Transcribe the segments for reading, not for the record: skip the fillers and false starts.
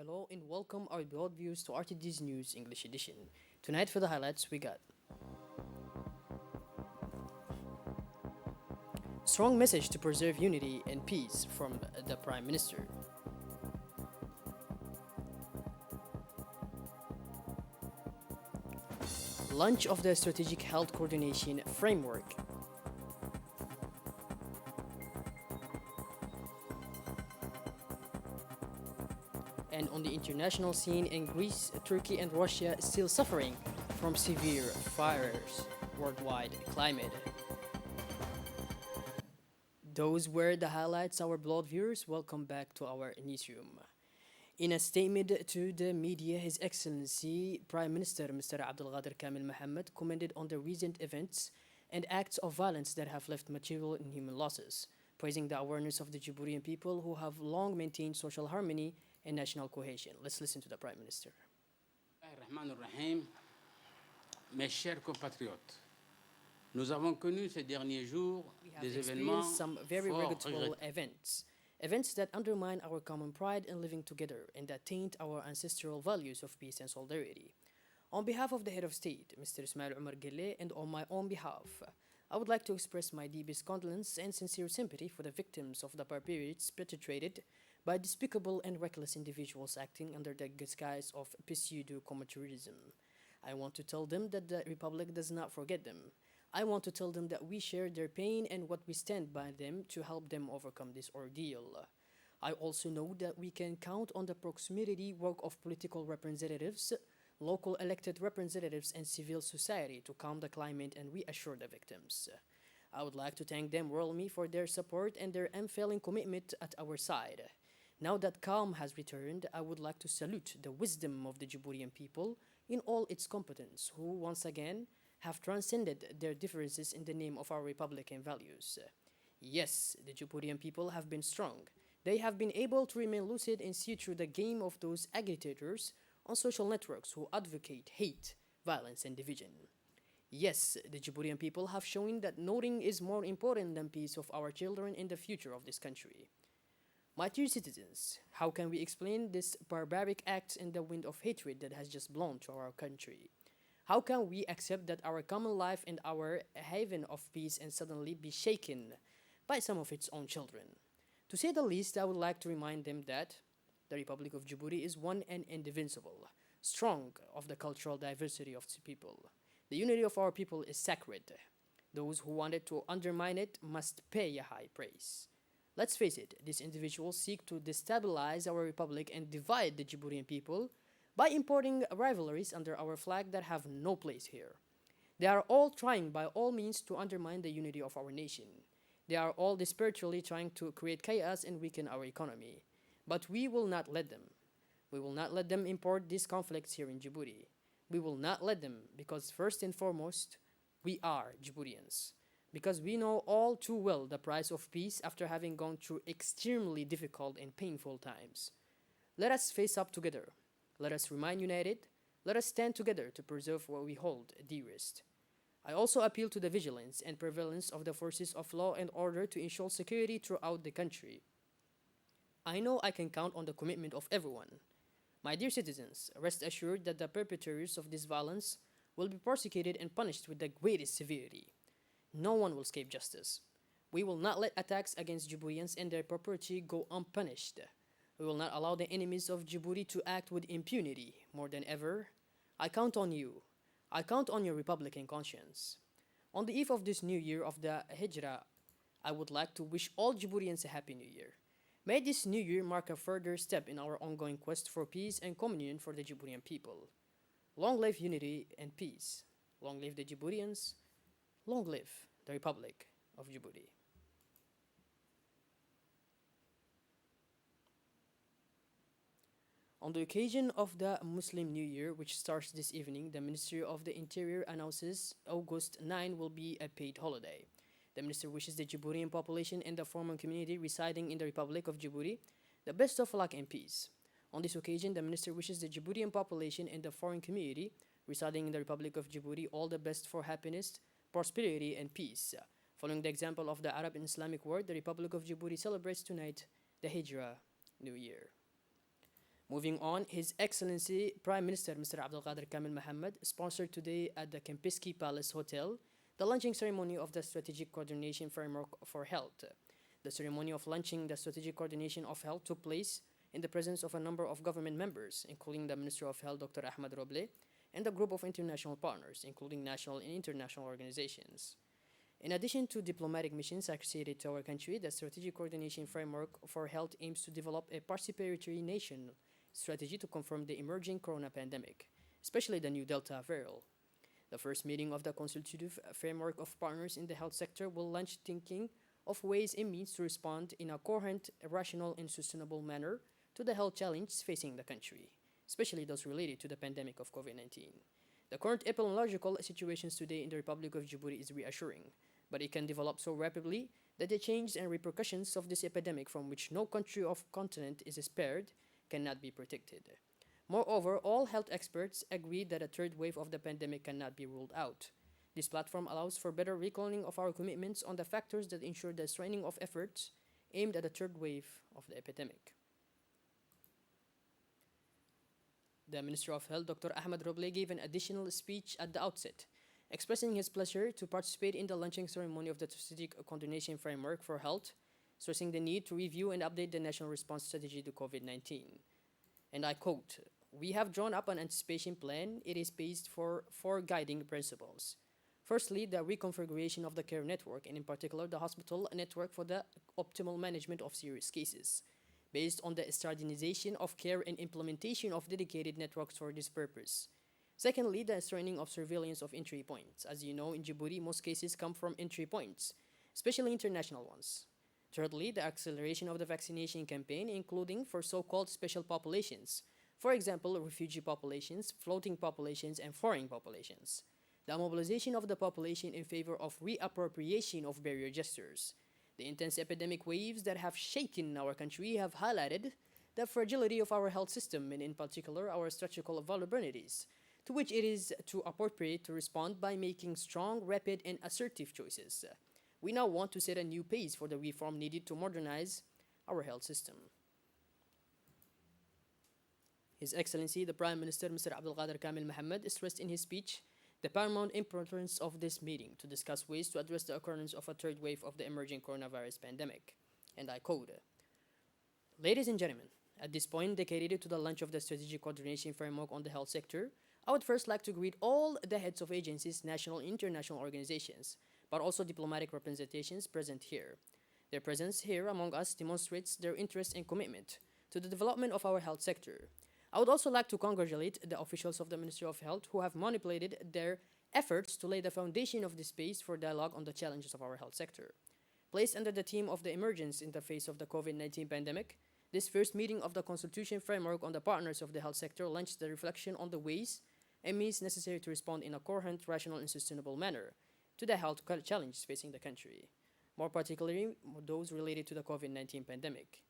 Hello and welcome our broad viewers to RTD's News English Edition. Tonight for the highlights we got strong message to preserve unity and peace from the Prime Minister. Launch of the Strategic Health Coordination Framework. And on the international scene in Greece, Turkey and Russia still suffering from severe fires worldwide climate. Those were the highlights, our blood viewers. Welcome back to our newsroom. In a statement to the media, His Excellency Prime Minister Mr. Abdulqadir Kamil Mohammed commented on the recent events and acts of violence that have left material and human losses, praising the awareness of the Djiboutian people who have long maintained social harmony and national cohesion. Let's listen to the Prime Minister. Bismillahirrahmanirrahim. Mes chers compatriotes, nous avons connu ces derniers jours des événements Some very fort regrettable regrettables. events that undermine our common pride in living together and that taint our ancestral values of peace and solidarity. On behalf of the head of state, Mr. Ismail Omar Guelleh, and on my own behalf, I would like to express my deepest condolence and sincere sympathy for the victims of the barbarities perpetrated by despicable and reckless individuals acting under the disguise of pseudo-commercialism. I want to tell them that the Republic does not forget them. I want to tell them that we share their pain and what we stand by them to help them overcome this ordeal. I also know that we can count on the proximity work of political representatives, local elected representatives, and civil society to calm the climate and reassure the victims. I would like to thank them warmly for their support and their unfailing commitment at our side. Now that calm has returned, I would like to salute the wisdom of the Djiboutian people in all its competence, who once again have transcended their differences in the name of our republican values. Yes, the Djiboutian people have been strong. They have been able to remain lucid and see through the game of those agitators on social networks who advocate hate, violence, and division. Yes, the Djiboutian people have shown that nothing is more important than peace of our children and the future of this country. My dear citizens, how can we explain this barbaric act in the wind of hatred that has just blown to our country? How can we accept that our common life and our haven of peace and suddenly be shaken by some of its own children? To say the least, I would like to remind them that the Republic of Djibouti is one and indivisible, strong of the cultural diversity of its people. The unity of our people is sacred. Those who wanted to undermine it must pay a high price. Let's face it, these individuals seek to destabilize our republic and divide the Djiboutian people by importing rivalries under our flag that have no place here. They are all trying by all means to undermine the unity of our nation. They are all desperately trying to create chaos and weaken our economy. But we will not let them. We will not let them import these conflicts here in Djibouti. We will not let them because first and foremost, we are Djiboutians. Because we know all too well the price of peace after having gone through extremely difficult and painful times. Let us face up together. Let us remain united. Let us stand together to preserve what we hold dearest. I also appeal to the vigilance and prevalence of the forces of law and order to ensure security throughout the country. I know I can count on the commitment of everyone. My dear citizens, rest assured that the perpetrators of this violence will be prosecuted and punished with the greatest severity. No one will escape justice. We will not let attacks against Djiboutians and their property go unpunished. We will not allow the enemies of Djibouti to act with impunity. More than ever, I count on you. I count on your Republican conscience. On the eve of this new year of the Hijrah, I would like to wish all Djiboutians a happy new year. May this new year mark a further step in our ongoing quest for peace and communion for the Djiboutian people. Long live unity and peace. Long live the Djiboutians. Long live the Republic of Djibouti. On the occasion of the Muslim New Year, which starts this evening, the Ministry of the Interior announces August 9 will be a paid holiday. The minister wishes the Djiboutian population and the foreign community residing in the Republic of Djibouti the best of luck and peace. On this occasion, the minister wishes the Djiboutian population and the foreign community residing in the Republic of Djibouti all the best for happiness, prosperity, and peace. Following the example of the Arab and Islamic world, the Republic of Djibouti celebrates tonight the Hijrah New Year. Moving on, His Excellency Prime Minister Mr. Abdulkader Kamil Mohammed sponsored today at the Kempinski Palace Hotel the launching ceremony of the Strategic Coordination Framework for Health. The ceremony of launching the Strategic Coordination of Health took place in the presence of a number of government members, including the Minister of Health Dr. Ahmed Roble, and a group of international partners, including national and international organizations. In addition to diplomatic missions associated to our country, the Strategic Coordination Framework for Health aims to develop a participatory nation strategy to confront the emerging corona pandemic, especially the new Delta variant. The first meeting of the consultative framework of partners in the health sector will launch thinking of ways and means to respond in a coherent, rational, and sustainable manner to the health challenges facing the country, especially those related to the pandemic of COVID-19. The current epidemiological situations today in the Republic of Djibouti is reassuring, but it can develop so rapidly that the changes and repercussions of this epidemic, from which no country or continent is spared, cannot be predicted. Moreover, all health experts agree that a third wave of the pandemic cannot be ruled out. This platform allows for better recalling of our commitments on the factors that ensure the strengthening of efforts aimed at a third wave of the epidemic. The Minister of Health, Dr. Ahmed Roble, gave an additional speech at the outset, expressing his pleasure to participate in the launching ceremony of the Strategic Coordination Framework for Health, stressing the need to review and update the national response strategy to COVID-19. And I quote, "We have drawn up an anticipation plan. It is based for four guiding principles. Firstly, the reconfiguration of the care network, and in particular the hospital network for the optimal management of serious cases, based on the standardization of care and implementation of dedicated networks for this purpose. Secondly, the strengthening of surveillance of entry points. As you know, in Djibouti, most cases come from entry points, especially international ones. Thirdly, the acceleration of the vaccination campaign, including for so-called special populations, for example, refugee populations, floating populations, and foreign populations. The mobilization of the population in favor of reappropriation of barrier gestures. The intense epidemic waves that have shaken our country have highlighted the fragility of our health system, and in particular our structural vulnerabilities, to which it is too appropriate to respond by making strong, rapid, and assertive choices. We now want to set a new pace for the reform needed to modernize our health system." His Excellency, the Prime Minister, Mr. Abdulkader Kamil Mohammed, stressed in his speech the paramount importance of this meeting to discuss ways to address the occurrence of a third wave of the emerging coronavirus pandemic. And I quote, "Ladies and gentlemen, at this point dedicated to the launch of the Strategic Coordination Framework on the health sector, I would first like to greet all the heads of agencies, national and international organizations, but also diplomatic representations present here. Their presence here among us demonstrates their interest and commitment to the development of our health sector. I would also like to congratulate the officials of the Ministry of Health who have manipulated their efforts to lay the foundation of this space for dialogue on the challenges of our health sector. Placed under the theme of the emergence in the face of the COVID-19 pandemic, this first meeting of the Constitution Framework on the partners of the health sector launched the reflection on the ways and means necessary to respond in a coherent, rational, and sustainable manner to the health challenges facing the country, more particularly those related to the COVID-19 pandemic.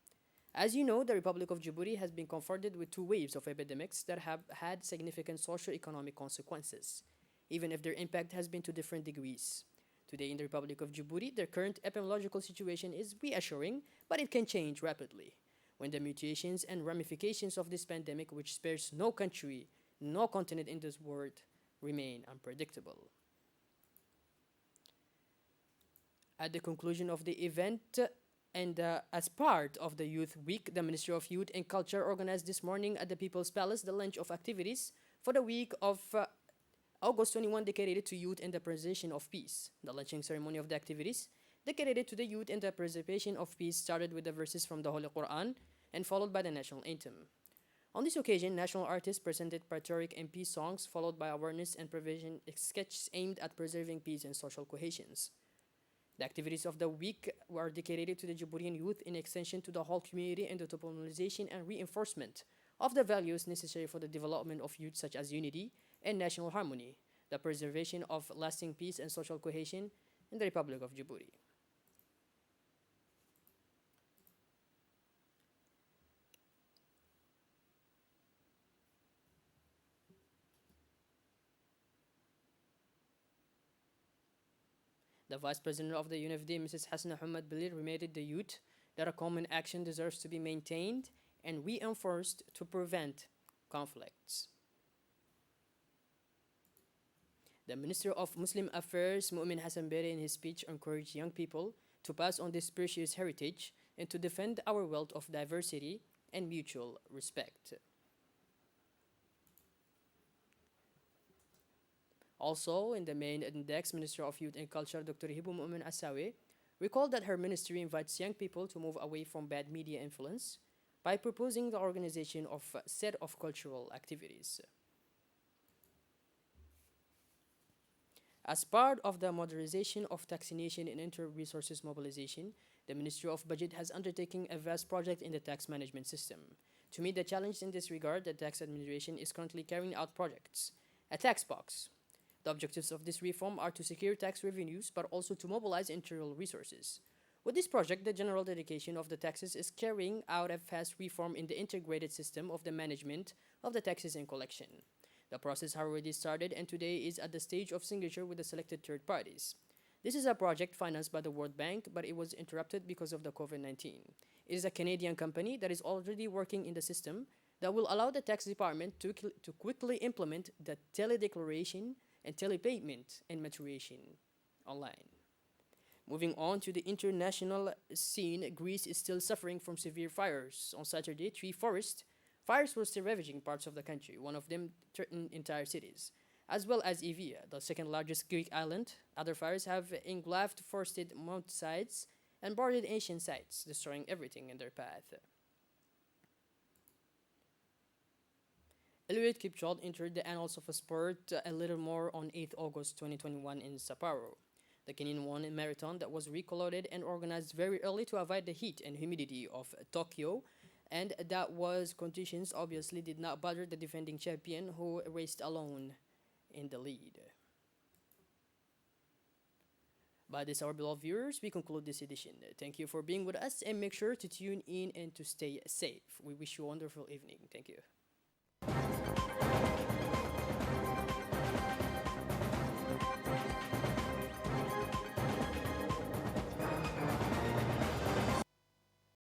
As you know, the Republic of Djibouti has been confronted with two waves of epidemics that have had significant socio-economic consequences, even if their impact has been to different degrees. Today in the Republic of Djibouti, the current epidemiological situation is reassuring, but it can change rapidly when the mutations and ramifications of this pandemic, which spares no country, no continent in this world, remain unpredictable." At the conclusion of the event, and as part of the Youth Week, the Ministry of Youth and Culture organized this morning at the People's Palace the launch of activities for the week of August 21 dedicated to youth and the preservation of peace. The launching ceremony of the activities dedicated to the youth and the preservation of peace started with the verses from the Holy Quran and followed by the national anthem. On this occasion, national artists presented patriotic and peace songs, followed by awareness and prevention sketches aimed at preserving peace and social cohesions. The activities of the week were dedicated to the Djiboutian youth in extension to the whole community and the popularization and reinforcement of the values necessary for the development of youth, such as unity and national harmony, the preservation of lasting peace and social cohesion in the Republic of Djibouti. The Vice President of the UNFD, Mrs. Hasna Hamad Bilir, reminded the youth that a common action deserves to be maintained and reinforced to prevent conflicts. The Minister of Muslim Affairs, Mu'min Hassan Bere, in his speech encouraged young people to pass on this precious heritage and to defend our wealth of diversity and mutual respect. Also, in the main index, Minister of Youth and Culture, Dr. Hibu Mu'min Asawi, recalled that her ministry invites young people to move away from bad media influence by proposing the organization of a set of cultural activities. As part of the modernization of taxation and inter-resources mobilization, the Ministry of Budget has undertaken a vast project in the tax management system. To meet the challenge in this regard, the tax administration is currently carrying out projects. A tax box. The objectives of this reform are to secure tax revenues, but also to mobilize internal resources. With this project, the general dedication of the taxes is carrying out a fast reform in the integrated system of the management of the taxes and collection. The process has already started and today is at the stage of signature with the selected third parties. This is a project financed by the World Bank, but it was interrupted because of the COVID-19. It is a Canadian company that is already working in the system that will allow the tax department to quickly implement the tele-declaration and telepayment and maturation online. Moving on to the international scene, Greece is still suffering from severe fires. On Saturday, 3 forest fires were still ravaging parts of the country. One of them threatened entire cities, as well as Evia, the second largest Greek island. Other fires have engulfed forested mountainsides and buried ancient sites, destroying everything in their path. Eliud Kipchoge entered the annals of a sport a little more on 8th August 2021 in Sapporo. The Kenyan won a marathon that was recolored and organized very early to avoid the heat and humidity of Tokyo, and that was conditions obviously did not bother the defending champion who raced alone in the lead. By this, our beloved viewers, we conclude this edition. Thank you for being with us and make sure to tune in and to stay safe. We wish you a wonderful evening. Thank you.